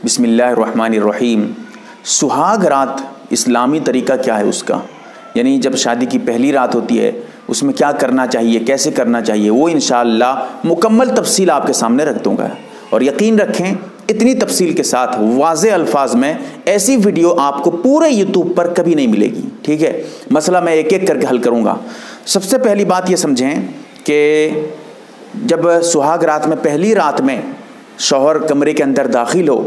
بسم اللہ الرحمن الرحیم۔ سہاگ رات اسلامی طریقہ کیا ہے اس کا، یعنی جب شادی کی پہلی رات ہوتی ہے اس میں کیا کرنا چاہیے، کیسے کرنا چاہیے، وہ انشاءاللہ مکمل تفصیل آپ کے سامنے رکھ دوں گا۔ اور یقین رکھیں اتنی تفصیل کے ساتھ واضح الفاظ میں ایسی ویڈیو آپ کو پورے یوٹیوب پر کبھی نہیں ملے گی، ٹھیک ہے۔ مسئلہ میں ایک ایک کر کے حل کروں گا۔ سب سے پہلی بات یہ سمجھیں کہ جب سہاگ رات میں پہلی رات میں شوہر کمرے کے اندر داخل ہو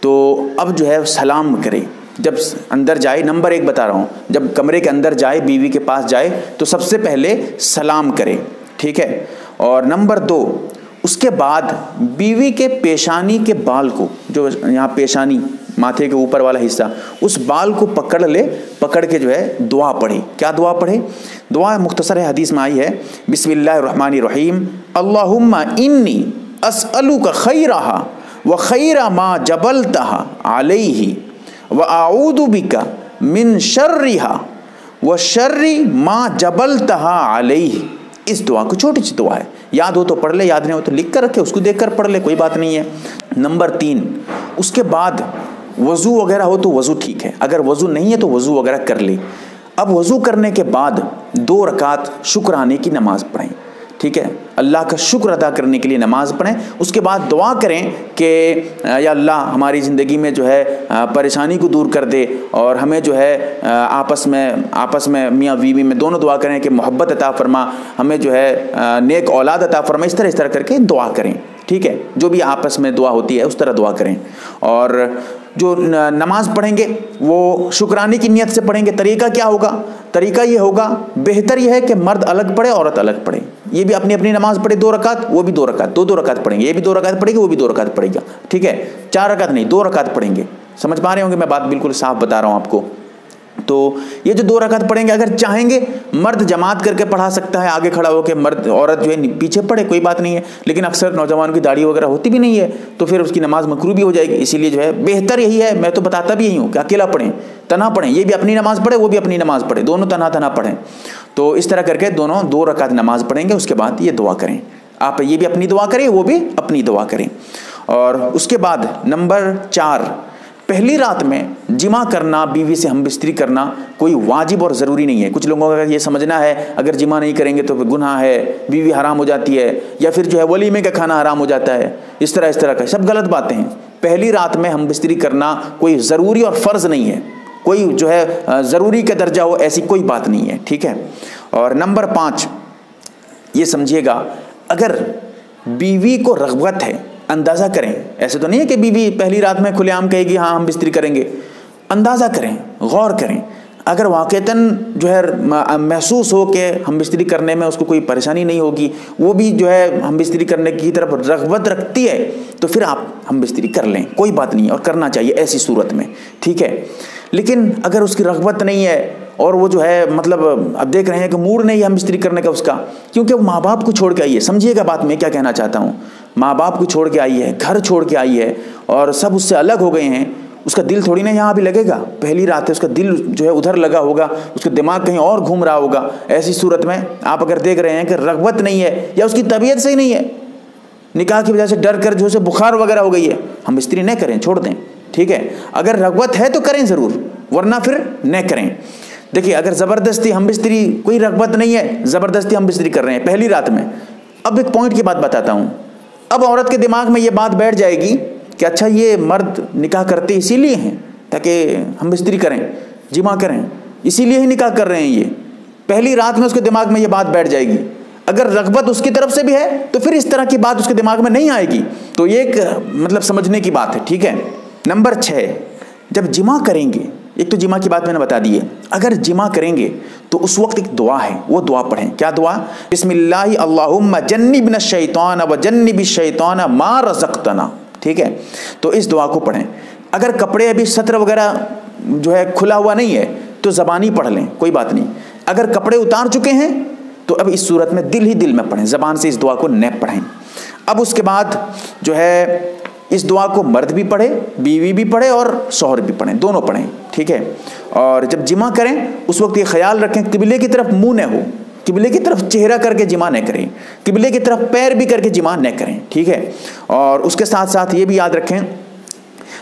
تو اب جو ہے سلام کرے۔ جب اندر جائے، نمبر ایک بتا رہا ہوں، جب کمرے کے اندر جائے، بیوی کے پاس جائے تو سب سے پہلے سلام کرے، ٹھیک ہے۔ اور نمبر دو، اس کے بعد بیوی کے پیشانی کے بال کو، جو یہاں پیشانی ماتھے کے اوپر والا حصہ، اس بال کو پکڑ لے، پکڑ کے جو ہے دعا پڑھے۔ کیا دعا پڑھے؟ دعا مختصر ہے، حدیث میں آئی ہے، بسم اللہ الرحمن الرحیم، اللہم انی اسألک خیرہا وخیر ما جبلتہا علیہ وَأَعُوذُ بِكَ مِن شَرِّهَا وَشَرِّ مَا جَبَلْتَهَا عَلَيْهِ۔ اس دعا کو چھوٹی سی دعا ہے، یاد ہو تو پڑھ لے، یاد نہیں ہو تو لکھ کر رکھے، اس کو دیکھ کر پڑھ لے، کوئی بات نہیں ہے۔ نمبر تین، اس کے بعد وضو وغیرہ ہو تو وضو ٹھیک ہے، اگر وضو نہیں ہے تو وضو وغیرہ کر لے۔ اب وضو کرنے کے بعد 2 رکعت شکرانے کی نماز پڑھیں، ٹھیک ہے، اللہ کا شکر ادا کرنے کے لیے نماز پڑھیں۔ اس کے بعد دعا کریں کہ یا اللہ ہماری زندگی میں جو ہے پریشانی کو دور کر دے، اور ہمیں جو ہے آپس میں میاں بیوی میں دونوں دعا کریں کہ محبت عطا فرما، ہمیں جو ہے نیک اولاد عطا فرما، اس طرح کر کے دعا کریں، ٹھیک ہے۔ جو بھی آپس میں دعا ہوتی ہے اس طرح دعا کریں۔ اور جو نماز پڑھیں گے وہ شکرانے کی نیت سے پڑھیں گے۔ طریقہ کیا ہوگا؟ طریقہ یہ ہوگا، بہتر یہ ہے کہ مرد الگ پڑھے، عورت الگ پڑھے، یہ بھی اپنی نماز پڑھے 2 رکعت، وہ بھی 2 رکعت، 2 رکعت پڑھیں گے، یہ بھی 2 رکعت پڑھے گی، وہ بھی 2 رکعت پڑھے گا، ٹھیک ہے۔ 4 رکعت نہیں، 2 رکعت پڑھیں گے۔ سمجھ پا رہے ہوں گے، میں بات بالکل صاف بتا رہا ہوں آپ کو۔ تو یہ جو 2 رکعت پڑھیں گے، اگر چاہیں گے مرد جماعت کر کے پڑھا سکتا ہے، آگے کھڑا ہو کے، مرد عورت جو ہے پیچھے پڑھے، کوئی بات نہیں ہے۔ لیکن اکثر نوجوانوں کی داڑھی وغیرہ ہوتی بھی نہیں ہے تو پھر اس کی نماز مکروہ بھی ہو جائے گی، اسی لیے جو ہے بہتر یہی ہے، میں تو بتاتا بھی یہی ہوں کہ اکیلا پڑھیں، تنہا پڑھیں، یہ بھی اپنی نماز پڑھے، وہ بھی اپنی نماز پڑھے، دونوں تنہا پڑھیں۔ تو اس طرح کر کے دونوں 2 رکعت نماز پڑھیں گے، اس کے بعد یہ دعا کریں، آپ یہ بھی اپنی دعا کریں، وہ بھی اپنی دعا کریں۔ اور اس کے بعد نمبر 4، پہلی رات میں جمع کرنا، بیوی سے ہم بستری کرنا کوئی واجب اور ضروری نہیں ہے۔ کچھ لوگوں کا یہ سمجھنا ہے اگر جمع نہیں کریں گے تو پھر گناہ ہے، بیوی حرام ہو جاتی ہے، یا پھر جو ہے ولیمے کا کھانا حرام ہو جاتا ہے، اس طرح کا سب غلط باتیں ہیں۔ پہلی رات میں ہم بستری کرنا کوئی ضروری اور فرض نہیں ہے، کوئی جو ہے ضروری کا درجہ ہو ایسی کوئی بات نہیں ہے، ٹھیک ہے۔ اور نمبر 5 یہ سمجھیے گا، اگر بیوی کو رغبت ہے، اندازہ کریں، ایسے تو نہیں ہے کہ بیوی پہلی رات میں کھلے عام کہے گی ہاں ہم بستری کریں گے، اندازہ کریں، غور کریں۔ اگر واقعتاً جو ہے محسوس ہو کہ ہم بستری کرنے میں اس کو کوئی پریشانی نہیں ہوگی، وہ بھی جو ہے ہم بستری کرنے کی طرف رغبت رکھتی ہے، تو پھر آپ ہم بستری کر لیں، کوئی بات نہیں، اور کرنا چاہیے ایسی صورت میں، ٹھیک ہے۔ لیکن اگر اس کی رغبت نہیں ہے اور وہ جو ہے مطلب اب دیکھ رہے ہیں کہ موڈ نہیں ہے ہم بستری کرنے کا اس کا، کیونکہ وہ ماں باپ کو چھوڑ کے آئی ہے، سمجھیے گا بات میں کیا کہنا چاہتا ہوں، ماں باپ کو چھوڑ کے آئی ہے، گھر چھوڑ کے آئی ہے، اور سب اس سے الگ ہو گئے ہیں، اس کا دل تھوڑی نہ یہاں بھی لگے گا، پہلی رات ہے، اس کا دل جو ہے ادھر لگا ہوگا، اس کا دماغ کہیں اور گھوم رہا ہوگا۔ ایسی صورت میں آپ اگر دیکھ رہے ہیں کہ رغبت نہیں ہے یا اس کی طبیعت صحیح نہیں ہے، نکاح کی وجہ سے ڈر کر جو اسے بخار وغیرہ ہو گئی ہے، ہم بستری نہ کریں، چھوڑ دیں، ٹھیک ہے۔ اگر رغبت ہے تو کریں ضرور، ورنہ پھر نہ کریں۔ دیکھیے اگر زبردستی ہم بستری، کوئی رغبت نہیں ہے، زبردستی ہم بستری کر رہے ہیں پہلی رات میں، اب ایک پوائنٹ کی بات بتاتا ہوں، اب عورت کے دماغ میں یہ بات بیٹھ جائے گی کہ اچھا یہ مرد نکاح کرتے اسی لیے ہیں تاکہ ہم بستری کریں، جمع کریں، اسی لیے ہی نکاح کر رہے ہیں، یہ پہلی رات میں اس کے دماغ میں یہ بات بیٹھ جائے گی۔ اگر رغبت اس کی طرف سے بھی ہے تو پھر اس طرح کی بات اس کے دماغ میں نہیں آئے گی، تو یہ ایک مطلب سمجھنے کی بات ہے، ٹھیک ہے۔ نمبر 6، جب جمع کریں گے، ایک تو جمع کی بات میں نے بتا دی ہے، اگر جمع کریں گے تو اس وقت ایک دعا ہے، وہ دعا پڑھیں۔ کیا دعا؟ بسم اللہ اللہم جنبنا الشیطان وجنب الشیطان ما رزقتنا، ٹھیک ہے۔ تو اس دعا کو پڑھیں۔ اگر کپڑے ابھی سطر وغیرہ جو ہے کھلا ہوا نہیں ہے تو زبانی پڑھ لیں، کوئی بات نہیں۔ اگر کپڑے اتار چکے ہیں تو اب اس صورت میں دل ہی دل میں پڑھیں، زبان سے اس دعا کو نہ پڑھیں۔ اب اس کے بعد جو ہے اس دعا کو مرد بھی پڑھے، بیوی بھی پڑھے اور شوہر بھی پڑھیں، دونوں پڑھیں، ٹھیک ہے۔ اور جب جمع کریں اس وقت یہ خیال رکھیں قبلے کی طرف منہ نہ ہو، قبلے کی طرف چہرہ کر کے جمع نہ کریں، قبلے کی طرف پیر بھی کر کے جمع نہ کریں، ٹھیک ہے۔ اور اس کے ساتھ ساتھ یہ بھی یاد رکھیں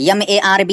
MARB